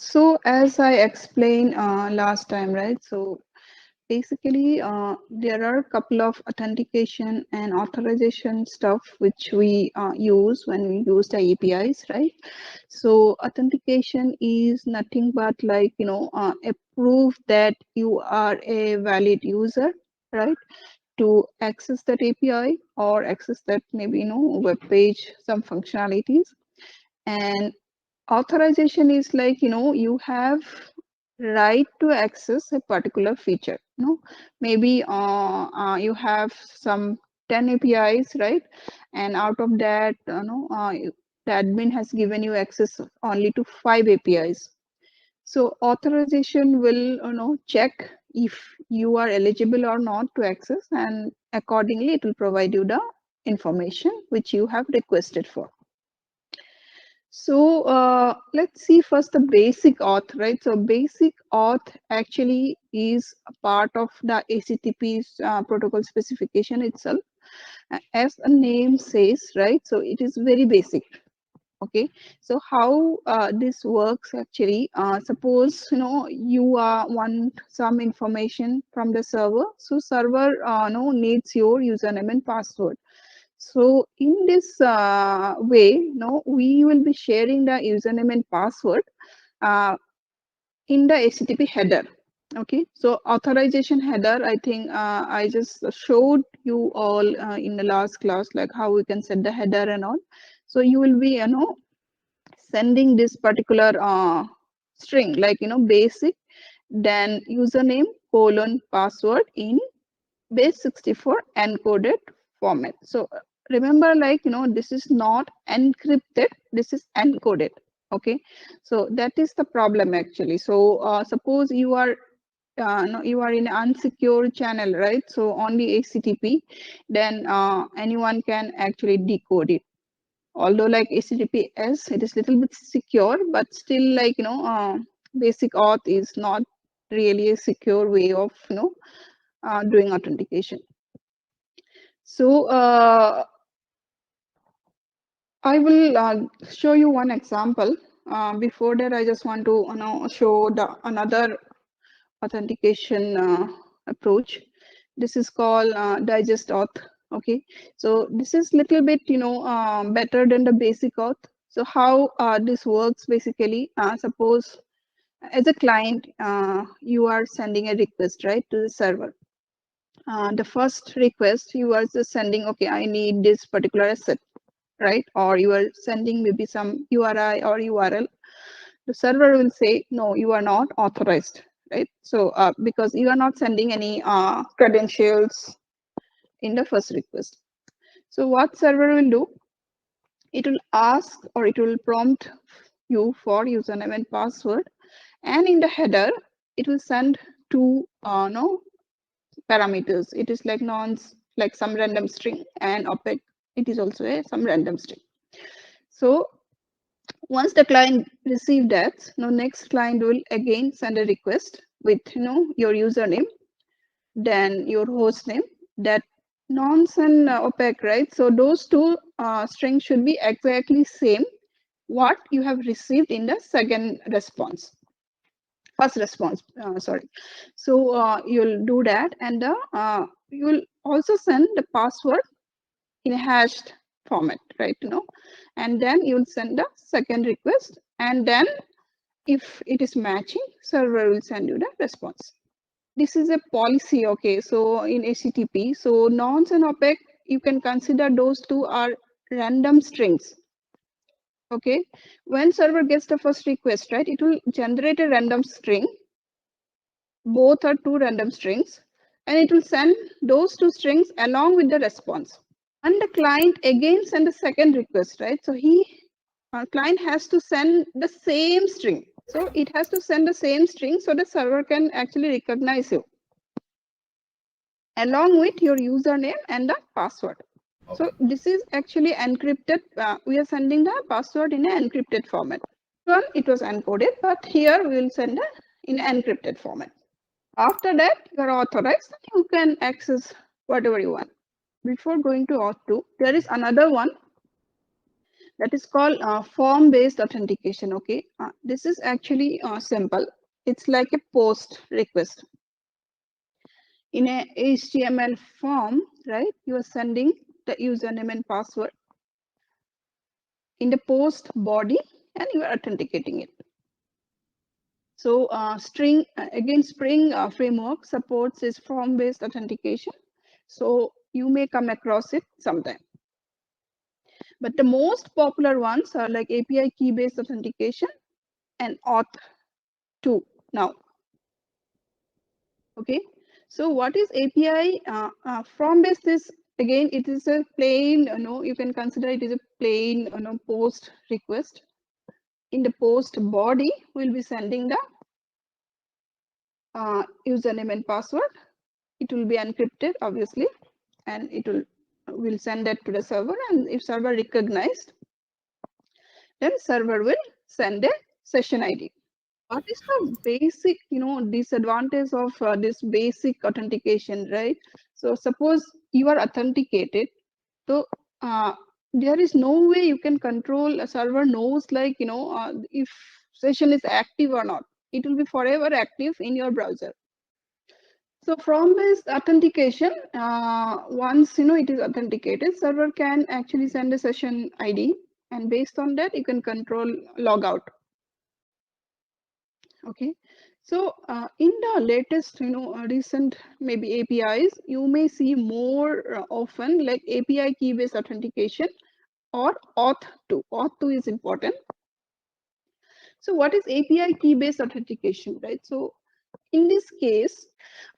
So as I explained last time, right? So basically, there are a couple of authentication and authorization stuff which we use when we use the APIs, right? So authentication is nothing but like, a proof that you are a valid user, right? To access that API or access that maybe, web page, some functionalities. And authorization is like, you have right to access a particular feature. Maybe you have some 10 APIs, right? And out of that, the admin has given you access only to 5 APIs. So authorization will, check if you are eligible or not to access, and accordingly it will provide you the information which you have requested for. So let's see first the basic auth, right? So basic auth actually is a part of the HTTP's protocol specification itself. As the name says, right? So it is very basic. Okay. So how this works actually? Suppose you want some information from the server. So server needs your username and password. So in this way, we will be sharing the username and password uh, in the HTTP header. Okay, so authorization header, I think I just showed you all in the last class, like how we can set the header and all. So you will be, sending this particular string, like, basic, then username colon password in base 64 encoded format. So remember, like, this is not encrypted, this is encoded. Okay, so that is the problem actually. So suppose you are no, you are in an unsecure channel, right? So on the HTTP, then anyone can actually decode it. Although like HTTPS, it is little bit secure, but still, like, basic auth is not really a secure way of doing authentication. So I will show you one example. Before that, I just want to show the another authentication approach. This is called digest auth. Okay, so this is little bit better than the basic auth. So how this works basically? Suppose as a client, you are sending a request, right, to the server. The first request you are just sending, okay, I need this particular asset, right? Or you are sending maybe some URI or URL. The server will say, no, you are not authorized, right? So because you are not sending any credentials in the first request. So what server will do? It will ask, or it will prompt you for username and password, and in the header, it will send two no parameters. It is like nonce, like some random string, and opaque, it is also some random string. So once the client received that, now next client will again send a request with your username, then your host name, that nonce and opaque, right? So those two strings should be exactly same what you have received in the second response, first response, sorry. So you'll do that, and you will also send the password in a hashed format, right? And then you'll send the second request, and then if it is matching, server will send you the response. This is a policy, okay? So in HTTP, so nonce and opaque, you can consider those two are random strings. Okay, when server gets the first request, right, it will generate a random string. Both are two random strings, and it will send those two strings along with the response. And the client again send a second request, right? So client has to send the same string. So it has to send the same string so the server can actually recognize you along with your username and the password. So this is actually encrypted. We are sending the password in an encrypted format. Well, it was encoded, but here we will send it in encrypted format. After that, you are authorized and you can access whatever you want. Before going to auth 2, there is another one That is called form-based authentication. Okay, this is actually simple. It's like a post request. In a HTML form, right? You are sending the username and password in the post body, and you are authenticating it. So Spring framework supports this form-based authentication. So you may come across it sometime. But the most popular ones are like API key-based authentication and auth 2 now. Okay. So what is API? Formbased is, again, it is a plain, you can consider it is a plain, post request. In the post body, we'll be sending the username and password. It will be encrypted, obviously, and it will send that to the server. And if server recognized, then server will send a session ID. What is the basic, disadvantage of this basic authentication, right? So suppose you are authenticated, so there is no way you can control. A server knows, like, if session is active or not. It will be forever active in your browser. So from this authentication, once it is authenticated, server can actually send a session ID, and based on that, you can control logout. Okay, so in the latest, recent maybe APIs, you may see more often like API key-based authentication or auth 2. Auth 2 is important. So what is API key-based authentication, right? So in this case,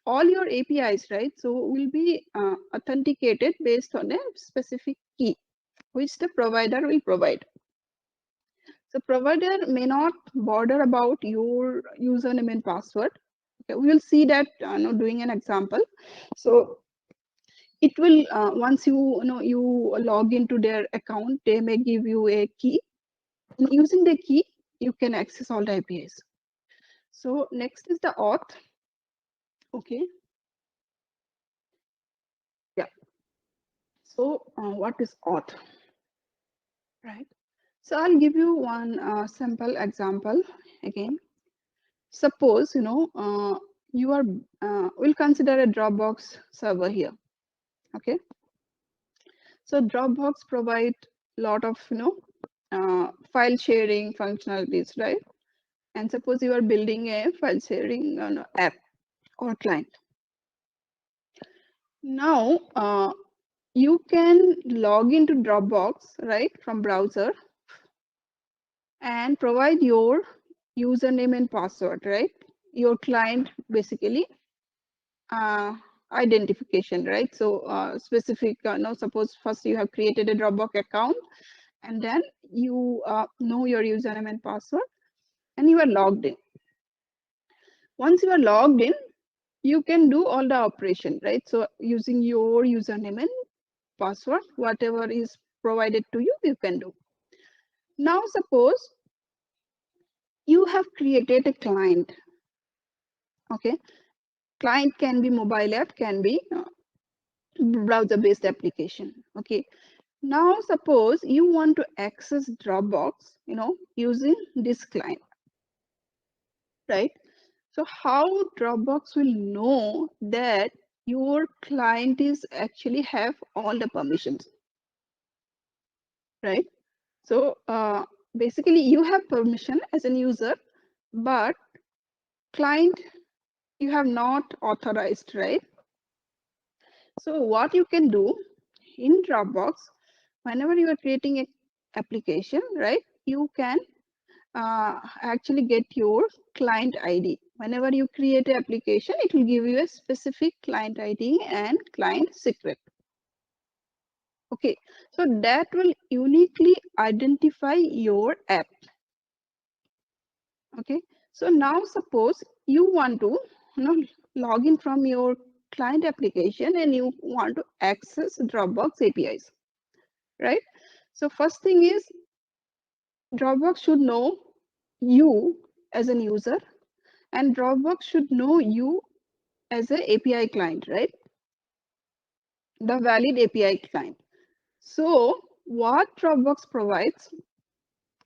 all your APIs, right, so will be authenticated based on a specific key, which the provider will provide. So provider may not bother about your username and password. Okay, we will see that doing an example. So it will once you log into their account, they may give you a key. And using the key, you can access all the APIs. So next is the auth. Okay. Yeah. So what is auth? Right. So I'll give you one simple example again. Suppose you are we'll consider a Dropbox server here. Okay. So Dropbox provide lot of file sharing functionalities, right? And suppose you are building a file sharing app or client. Now you can log into Dropbox, right, from browser and provide your username and password, right? Your client basically identification, right? So specific, suppose first you have created a Dropbox account, and then you know your username and password, and you are logged in. Once you are logged in, you can do all the operation, right? So using your username and password, whatever is provided to you, you can do. Now suppose you have created a client. Okay, client can be mobile app, can be browser based application. Okay, now suppose you want to access Dropbox, using this client, right? So how Dropbox will know that your client is actually have all the permissions, right? So basically you have permission as a user, but client you have not authorized, right? So what you can do in Dropbox, whenever you are creating an application, right, you can actually get your client ID. Whenever you create an application, it will give you a specific client ID and client secret. Okay, so that will uniquely identify your app. Okay, so now suppose you want to log in from your client application and you want to access Dropbox APIs, right? So first thing is Dropbox should know you as an user, and Dropbox should know you as a API client, right? The valid API client. So what Dropbox provides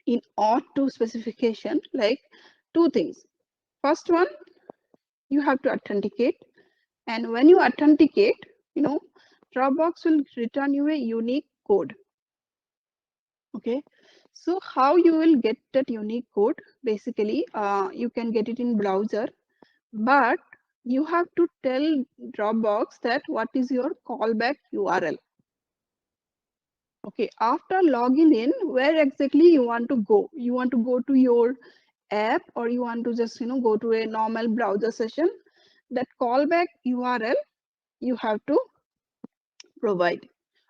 in auth2 specification, like two things. First one, you have to authenticate, and when you authenticate, Dropbox will return you a unique code. Okay, so how you will get that unique code? Basically, you can get it in browser, but you have to tell Dropbox that what is your callback URL. Okay, after logging in, where exactly you want to go? You want to go to your app, or you want to just go to a normal browser session? That callback URL you have to provide.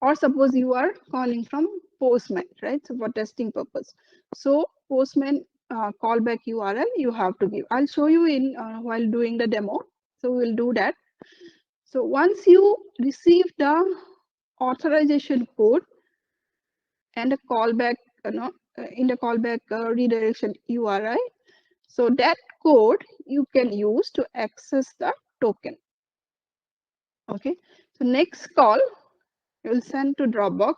Or suppose you are calling from Postman, right? So for testing purpose, so Postman callback URL you have to give. I'll show you in while doing the demo, so we'll do that. So once you receive the authorization code and a callback, in the callback redirection URI, so that code you can use to access the token. Okay, so next call you will send to Dropbox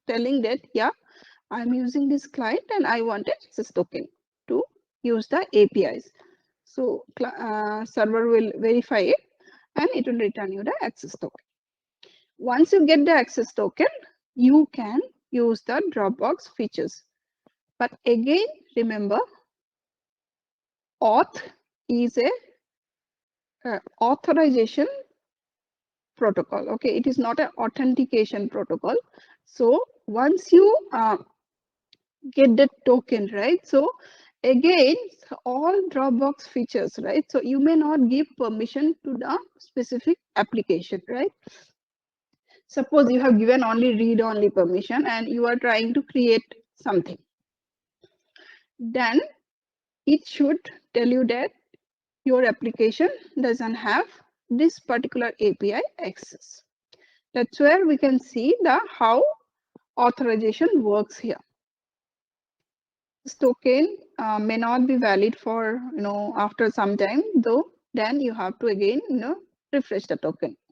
telling that, yeah, I'm using this client and I want an access token to use the APIs. So server will verify it and it will return you the access token. Once you get the access token, you can use the Dropbox features. But again, remember, auth is a authorization protocol. Okay, it is not an authentication protocol. So once you get the token, right? So again, all Dropbox features, right? So you may not give permission to the specific application, right? Suppose you have given only read-only permission and you are trying to create something. Then it should tell you that your application doesn't have this particular API access. That's where we can see the how authorization works here. This token may not be valid for after some time, though. Then you have to again refresh the token.